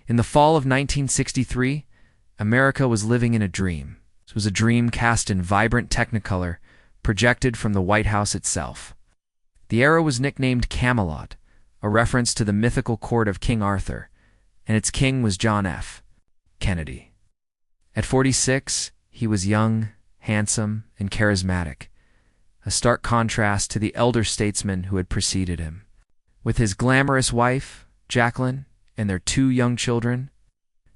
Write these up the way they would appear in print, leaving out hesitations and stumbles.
In the fall of 1963, America was living in a dream. It was a dream cast in vibrant technicolor, projected from the White House itself. The era was nicknamed Camelot, a reference to the mythical court of King Arthur, and its king was John F. Kennedy. At 46, he was young, handsome, and charismatic, a stark contrast to the elder statesman who had preceded him. With his glamorous wife, Jacqueline, and their 2 young children,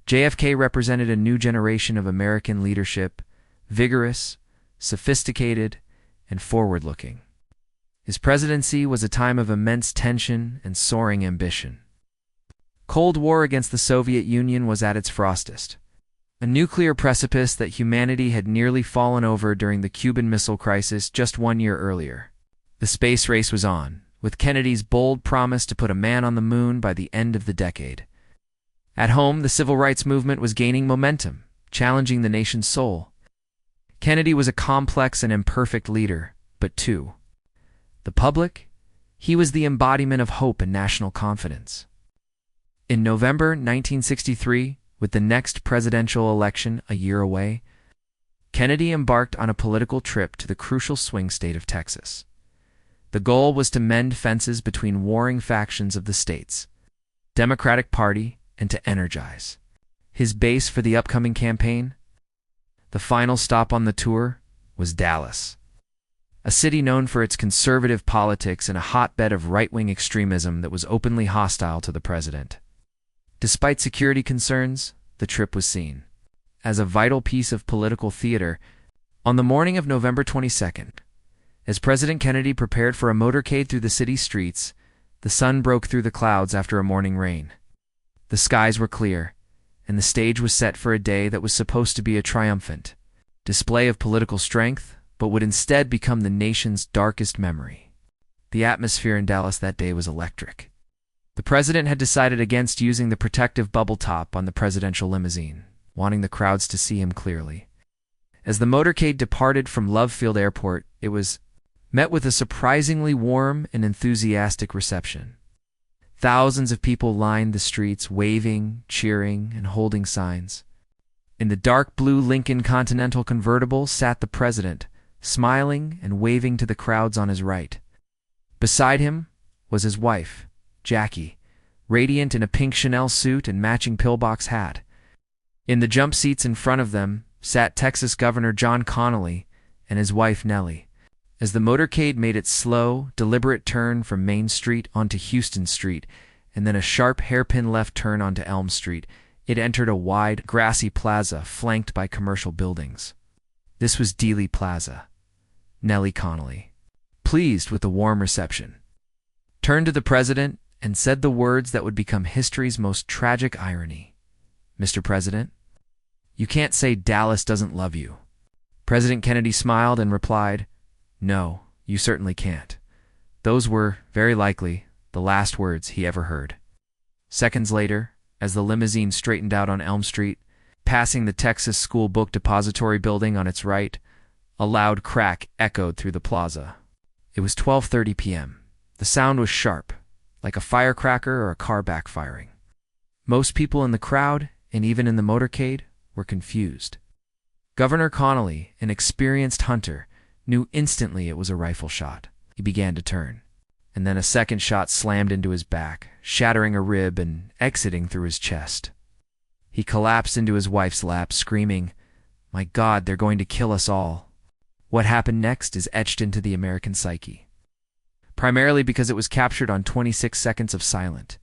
JFK represented a new generation of American leadership, vigorous, sophisticated, and forward-looking. His presidency was a time of immense tension and soaring ambition. Cold War against the Soviet Union was at its frostest, a nuclear precipice that humanity had nearly fallen over during the Cuban Missile Crisis just 1 year earlier. The space race was on, with Kennedy's bold promise to put a man on the moon by the end of the decade. At home, the civil rights movement was gaining momentum, challenging the nation's soul. Kennedy was a complex and imperfect leader, but to the public, he was the embodiment of hope and national confidence. In November 1963, with the next presidential election a year away, Kennedy embarked on a political trip to the crucial swing state of Texas. The goal was to mend fences between warring factions of the state's Democratic Party and to energize his base for the upcoming campaign. The final stop on the tour was Dallas, a city known for its conservative politics and a hotbed of right-wing extremism that was openly hostile to the president. Despite security concerns, the trip was seen as a vital piece of political theater. On the morning of November 22nd, as President Kennedy prepared for a motorcade through the city streets, the sun broke through the clouds after a morning rain. The skies were clear, and the stage was set for a day that was supposed to be a triumphant display of political strength, but would instead become the nation's darkest memory. The atmosphere in Dallas that day was electric. The president had decided against using the protective bubble top on the presidential limousine, wanting the crowds to see him clearly. As the motorcade departed from Love Field Airport, it was met with a surprisingly warm and enthusiastic reception. Thousands of people lined the streets, waving, cheering, and holding signs. In the dark blue Lincoln Continental convertible sat the president, smiling and waving to the crowds on his right. Beside him was his wife, Jackie, radiant in a pink Chanel suit and matching pillbox hat. In the jump seats in front of them sat Texas Governor John Connally and his wife Nellie. As the motorcade made its slow, deliberate turn from Main Street onto Houston Street and then a sharp hairpin left turn onto Elm Street, it entered a wide, grassy plaza flanked by commercial buildings. This was Dealey Plaza. Nellie Connally, pleased with the warm reception, turned to the president and said the words that would become history's most tragic irony. "Mr. President, you can't say Dallas doesn't love you." President Kennedy smiled and replied, "No, you certainly can't." Those were, very likely, the last words he ever heard. Seconds later, as the limousine straightened out on Elm Street, passing the Texas School Book Depository building on its right, a loud crack echoed through the plaza. It was 12:30 p.m. The sound was sharp, like a firecracker or a car backfiring. Most people in the crowd, and even in the motorcade, were confused. Governor Connally, an experienced hunter, knew instantly it was a rifle shot. He began to turn, and then a second shot slammed into his back, shattering a rib and exiting through his chest. He collapsed into his wife's lap, screaming, "My God, they're going to kill us all." What happened next is etched into the American psyche, primarily because it was captured on 26 seconds of silent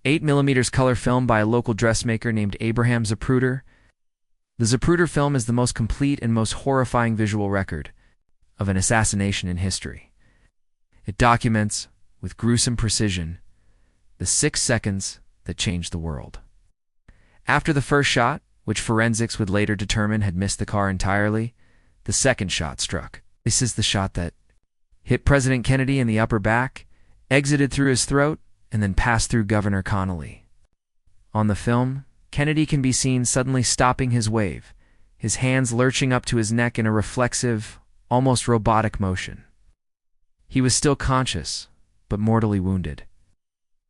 8mm color film by a local dressmaker named Abraham Zapruder. The Zapruder film is the most complete and most horrifying visual record of an assassination in history. It documents, with gruesome precision, the 6 seconds that changed the world. After the first shot, which forensics would later determine had missed the car entirely, the second shot struck. This is the shot that hit President Kennedy in the upper back, exited through his throat, and then passed through Governor Connally. On the film, Kennedy can be seen suddenly stopping his wave, his hands lurching up to his neck in a reflexive, almost robotic motion. He was still conscious, but mortally wounded.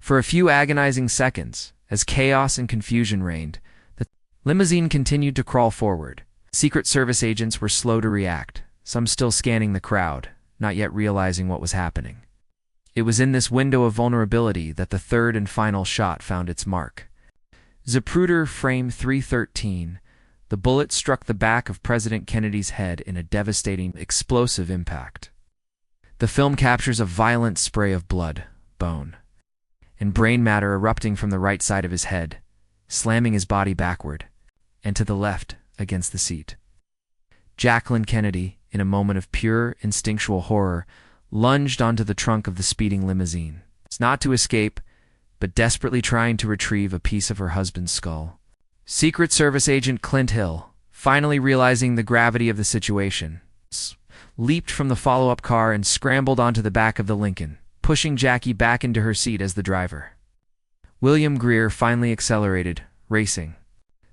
For a few agonizing seconds, As chaos and confusion reigned, the limousine continued to crawl forward. Secret Service agents were slow to react, some still scanning the crowd, not yet realizing what was happening. It was in this window of vulnerability that the third and final shot found its mark. Zapruder frame 313, the bullet struck the back of President Kennedy's head in a devastating, explosive impact. The film captures a violent spray of blood, bone, and brain matter erupting from the right side of his head, slamming his body backward and to the left against the seat. Jacqueline Kennedy, in a moment of pure instinctual horror, lunged onto the trunk of the speeding limousine, not to escape, but desperately trying to retrieve a piece of her husband's skull. Secret Service agent Clint Hill, finally realizing the gravity of the situation, leaped from the follow-up car and scrambled onto the back of the Lincoln, pushing Jackie back into her seat as the driver. William Greer finally accelerated, racing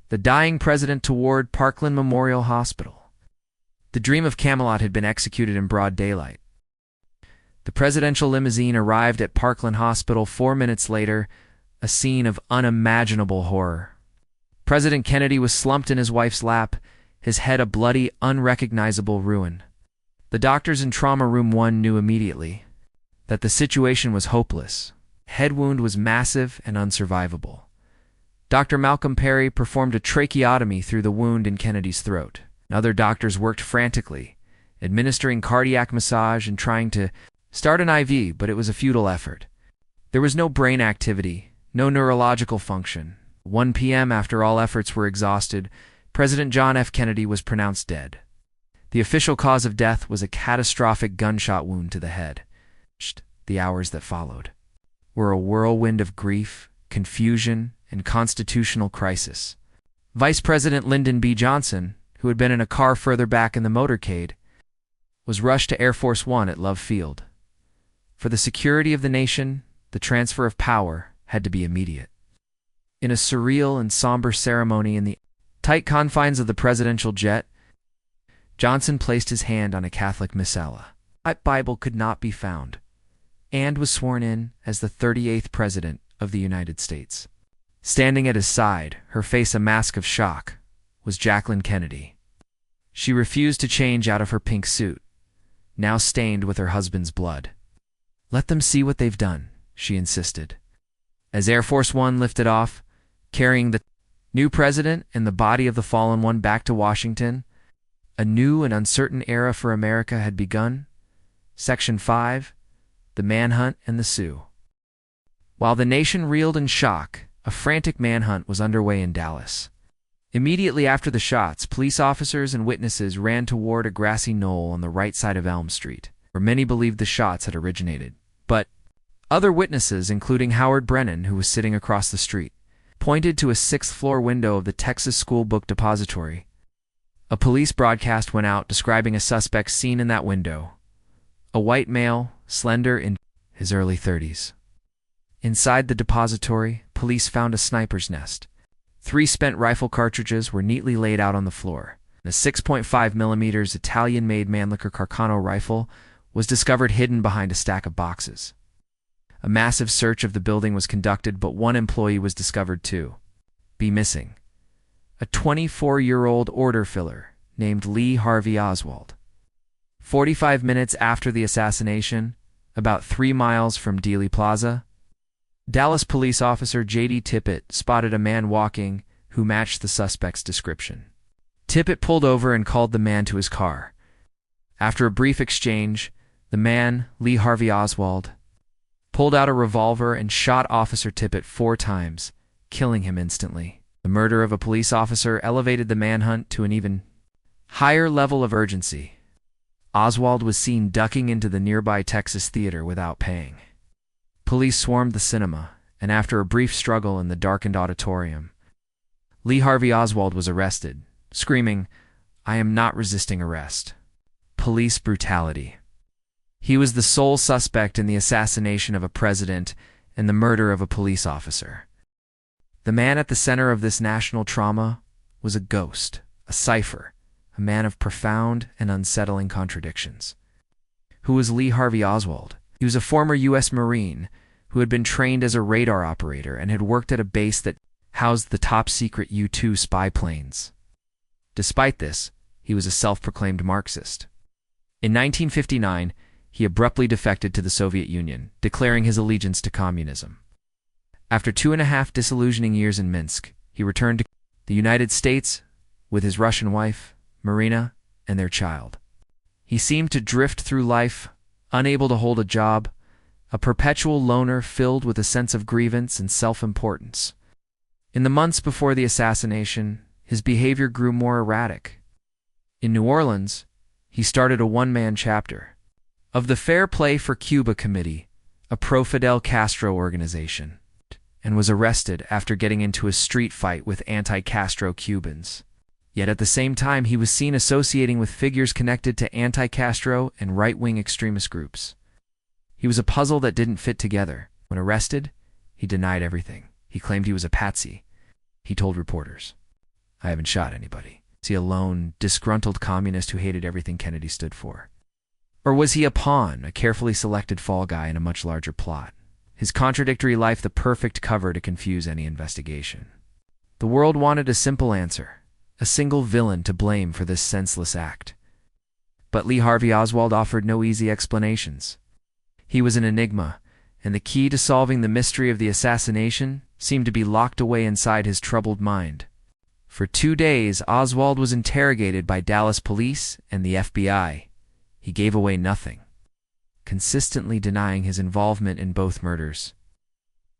the dying president toward Parkland Memorial Hospital. The dream of Camelot had been executed in broad daylight. The presidential limousine arrived at Parkland Hospital 4 minutes later, a scene of unimaginable horror. President Kennedy was slumped in his wife's lap, his head a bloody, unrecognizable ruin. The doctors in Trauma Room 1 knew immediately that the situation was hopeless. Head wound was massive and unsurvivable. Dr. Malcolm Perry performed a tracheotomy through the wound in Kennedy's throat. Other doctors worked frantically, administering cardiac massage and trying to start an IV, but it was a futile effort. There was no brain activity, no neurological function. 1 p.m. after all efforts were exhausted, President John F. Kennedy was pronounced dead. The official cause of death was a catastrophic gunshot wound to the head. The hours that followed were a whirlwind of grief, confusion, and constitutional crisis. Vice President Lyndon B. Johnson, who had been in a car further back in the motorcade, was rushed to Air Force One at Love Field. For the security of the nation, the transfer of power had to be immediate. In a surreal and somber ceremony in the tight confines of the presidential jet, Johnson placed his hand on a Catholic missala. A Bible could not be found, and was sworn in as the 38th President of the United States. Standing at his side, her face a mask of shock, was Jacqueline Kennedy. She refused to change out of her pink suit, now stained with her husband's blood. "Let them see what they've done," she insisted. As Air Force One lifted off, carrying the new president and the body of the fallen one back to Washington, a new and uncertain era for America had begun. Section 5, The Manhunt and the Sioux. While the nation reeled in shock, a frantic manhunt was underway in Dallas. Immediately after the shots, police officers and witnesses ran toward a grassy knoll on the right side of Elm Street, where many believed the shots had originated. But other witnesses, including Howard Brennan, who was sitting across the street, pointed to a 6th-floor window of the Texas School Book Depository. A police broadcast went out describing a suspect seen in that window, a white male, slender, in his early 30s. Inside the depository, police found a sniper's nest. 3 spent rifle cartridges were neatly laid out on the floor. A 6.5mm Italian-made Mannlicher Carcano rifle was discovered hidden behind a stack of boxes. A massive search of the building was conducted, but one employee was discovered to be missing: a 24-year-old order filler named Lee Harvey Oswald. 45 minutes after the assassination, about 3 miles from Dealey Plaza, Dallas police officer J.D. Tippett spotted a man walking who matched the suspect's description. Tippett pulled over and called the man to his car. After a brief exchange, the man, Lee Harvey Oswald, pulled out a revolver and shot Officer Tippett 4 times, killing him instantly. The murder of a police officer elevated the manhunt to an even higher level of urgency. Oswald was seen ducking into the nearby Texas Theater without paying. Police swarmed the cinema, and after a brief struggle in the darkened auditorium, Lee Harvey Oswald was arrested, screaming, "I am not resisting arrest." Police brutality. He was the sole suspect in the assassination of a president and the murder of a police officer. The man at the center of this national trauma was a ghost, a cipher, a man of profound and unsettling contradictions. Who was Lee Harvey Oswald? He was a former U.S. Marine who who had been trained as a radar operator and had worked at a base that housed the top-secret U-2 spy planes. Despite this, he was a self-proclaimed Marxist. In 1959, he abruptly defected to the Soviet Union, declaring his allegiance to communism. After 2.5 disillusioning years in Minsk, he returned to the United States with his Russian wife, Marina, and their child. He seemed to drift through life, unable to hold a job, a perpetual loner filled with a sense of grievance and self-importance. In the months before the assassination, his behavior grew more erratic. In New Orleans, he started a one-man chapter of the Fair Play for Cuba Committee, a pro-Fidel Castro organization, and was arrested after getting into a street fight with anti-Castro Cubans. Yet at the same time, he was seen associating with figures connected to anti-Castro and right-wing extremist groups. He was a puzzle that didn't fit together. When arrested, he denied everything. He claimed he was a patsy. He told reporters, "I haven't shot anybody." Was he a lone, disgruntled communist who hated everything Kennedy stood for? Or was he a pawn, a carefully selected fall guy in a much larger plot? His contradictory life the perfect cover to confuse any investigation. The world wanted a simple answer, a single villain to blame for this senseless act. But Lee Harvey Oswald offered no easy explanations. He was an enigma, and the key to solving the mystery of the assassination seemed to be locked away inside his troubled mind. For 2 days, Oswald was interrogated by Dallas police and the FBI. He gave away nothing, consistently denying his involvement in both murders.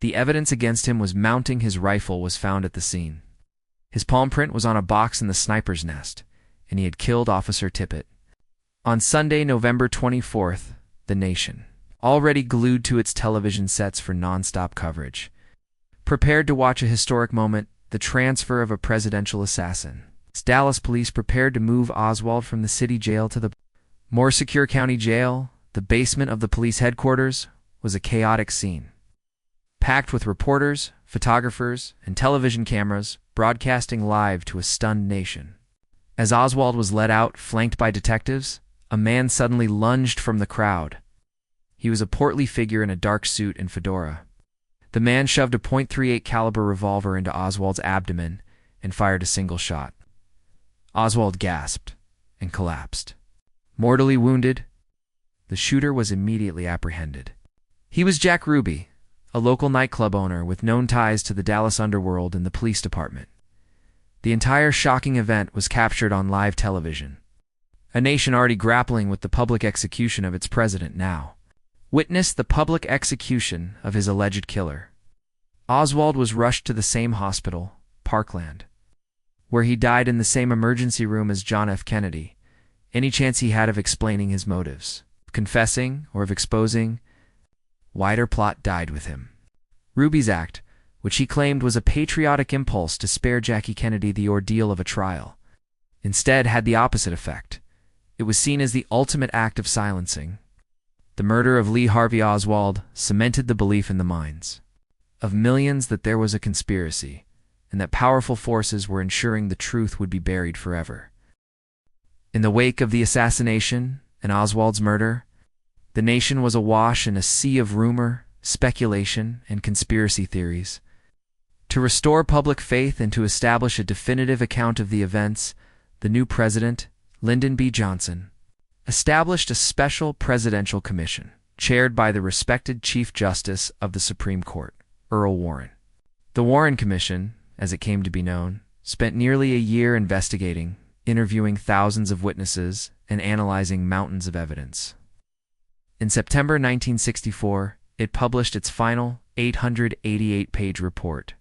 The evidence against him was mounting. His rifle was found at the scene. His palm print was on a box in the sniper's nest, and he had killed Officer Tippit. On Sunday, November 24th, the nation, already glued to its television sets for non-stop coverage, prepared to watch a historic moment, the transfer of a presidential assassin. Dallas police prepared to move Oswald from the city jail to the more secure county jail. The basement of the police headquarters was a chaotic scene, packed with reporters, photographers, and television cameras broadcasting live to a stunned nation. As Oswald was led out, flanked by detectives, a man suddenly lunged from the crowd. He was a portly figure in a dark suit and fedora. The man shoved a .38 caliber revolver into Oswald's abdomen and fired a single shot. Oswald gasped and collapsed. Mortally wounded, the shooter was immediately apprehended. He was Jack Ruby, a local nightclub owner with known ties to the Dallas underworld and the police department. The entire shocking event was captured on live television. A nation already grappling with the public execution of its president now witnessed the public execution of his alleged killer. Oswald was rushed to the same hospital, Parkland, where he died in the same emergency room as John F. Kennedy. Any chance he had of explaining his motives, confessing, or of exposing wider plot died with him. Ruby's act, which he claimed was a patriotic impulse to spare Jackie Kennedy the ordeal of a trial, instead had the opposite effect. It was seen as the ultimate act of silencing. The murder of Lee Harvey Oswald cemented the belief in the minds of millions that there was a conspiracy, and that powerful forces were ensuring the truth would be buried forever. In the wake of the assassination and Oswald's murder, the nation was awash in a sea of rumor, speculation, and conspiracy theories. To restore public faith and to establish a definitive account of the events, the new president, Lyndon B. Johnson, established a special presidential commission, chaired by the respected Chief Justice of the Supreme Court, Earl Warren. The Warren Commission, as it came to be known, spent nearly a year investigating, interviewing thousands of witnesses, and analyzing mountains of evidence. In September 1964, it published its final 888-page report.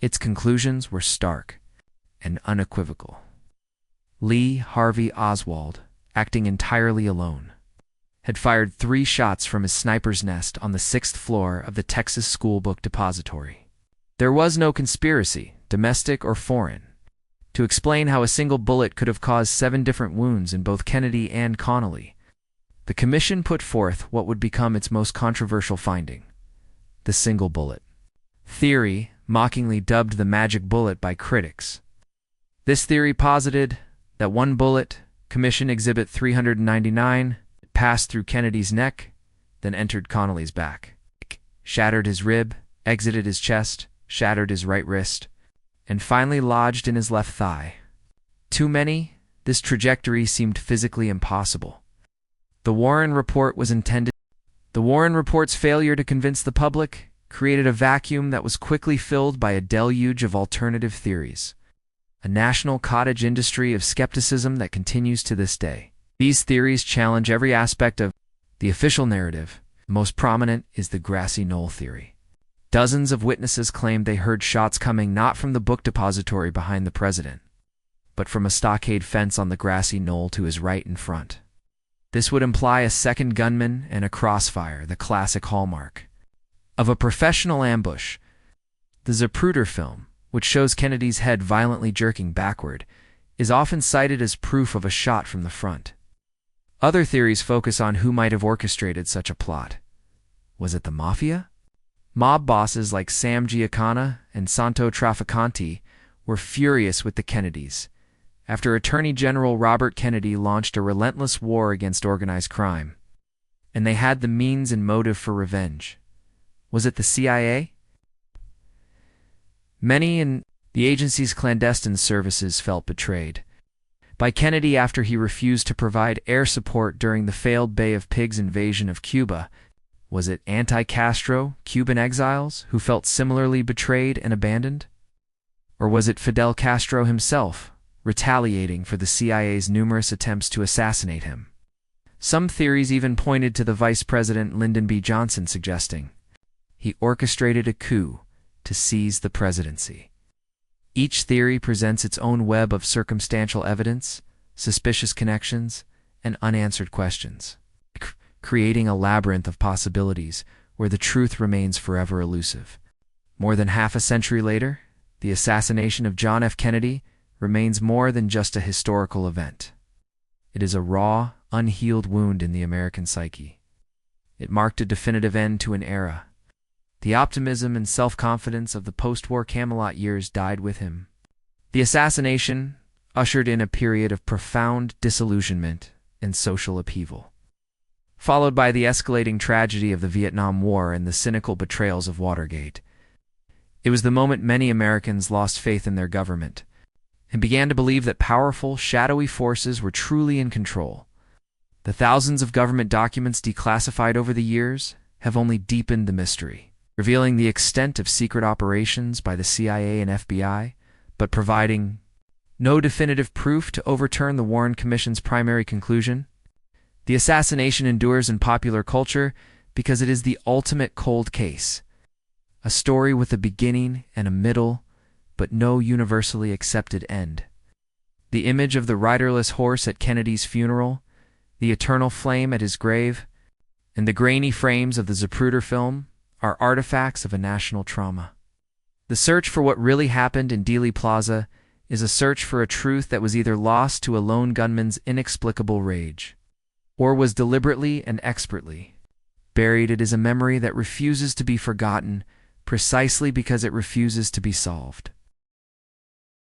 Its conclusions were stark and unequivocal. Lee Harvey Oswald, acting entirely alone, had fired 3 shots from his sniper's nest on the 6th floor of the Texas School Book Depository. There was no conspiracy, domestic or foreign, to explain how a single bullet could have caused 7 different wounds in both Kennedy and Connally. The commission put forth what would become its most controversial finding: the single bullet theory, mockingly dubbed the magic bullet by critics. This theory posited that one bullet, Commission Exhibit 399, passed through Kennedy's neck, then entered Connally's back, shattered his rib, exited his chest, shattered his right wrist, and finally lodged in his left thigh. Too many, this trajectory seemed physically impossible. The Warren Report's failure to convince the public created a vacuum that was quickly filled by a deluge of alternative theories, a national cottage industry of skepticism that continues to this day. These theories challenge every aspect of the official narrative. Most prominent is the grassy knoll theory. Dozens of witnesses claimed they heard shots coming not from the book depository behind the president, but from a stockade fence on the grassy knoll to his right and front. This would imply a second gunman and a crossfire, the classic hallmark of a professional ambush. The Zapruder film, which shows Kennedy's head violently jerking backward, is often cited as proof of a shot from the front. Other theories focus on who might have orchestrated such a plot. Was it the mafia? Mob bosses like Sam Giancana and Santo Trafficante were furious with the Kennedys after Attorney General Robert Kennedy launched a relentless war against organized crime, and they had the means and motive for revenge. Was it the CIA? Many in the agency's clandestine services felt betrayed by Kennedy after he refused to provide air support during the failed Bay of Pigs invasion of Cuba. Was it anti-Castro Cuban exiles who felt similarly betrayed and abandoned? Or was it Fidel Castro himself, retaliating for the CIA's numerous attempts to assassinate him? Some theories even pointed to the Vice President Lyndon B. Johnson, suggesting he orchestrated a coup to seize the presidency. Each theory presents its own web of circumstantial evidence, suspicious connections, and unanswered questions, creating a labyrinth of possibilities where the truth remains forever elusive. More than half a century later, the assassination of John F. Kennedy remains more than just a historical event. It is a raw, unhealed wound in the American psyche. It marked a definitive end to an era. The optimism and self-confidence of the post-war Camelot years died with him. The assassination ushered in a period of profound disillusionment and social upheaval, followed by the escalating tragedy of the Vietnam War and the cynical betrayals of Watergate. It was the moment many Americans lost faith in their government and began to believe that powerful, shadowy forces were truly in control. The thousands of government documents declassified over the years have only deepened the mystery, revealing the extent of secret operations by the CIA and FBI, but providing no definitive proof to overturn the Warren Commission's primary conclusion. The assassination endures in popular culture because it is the ultimate cold case, a story with a beginning and a middle, but no universally accepted end. The image of the riderless horse at Kennedy's funeral, the eternal flame at his grave, and the grainy frames of the Zapruder film are artifacts of a national trauma. The search for what really happened in Dealey Plaza is a search for a truth that was either lost to a lone gunman's inexplicable rage, or was deliberately and expertly buried. It is a memory that refuses to be forgotten precisely because it refuses to be solved.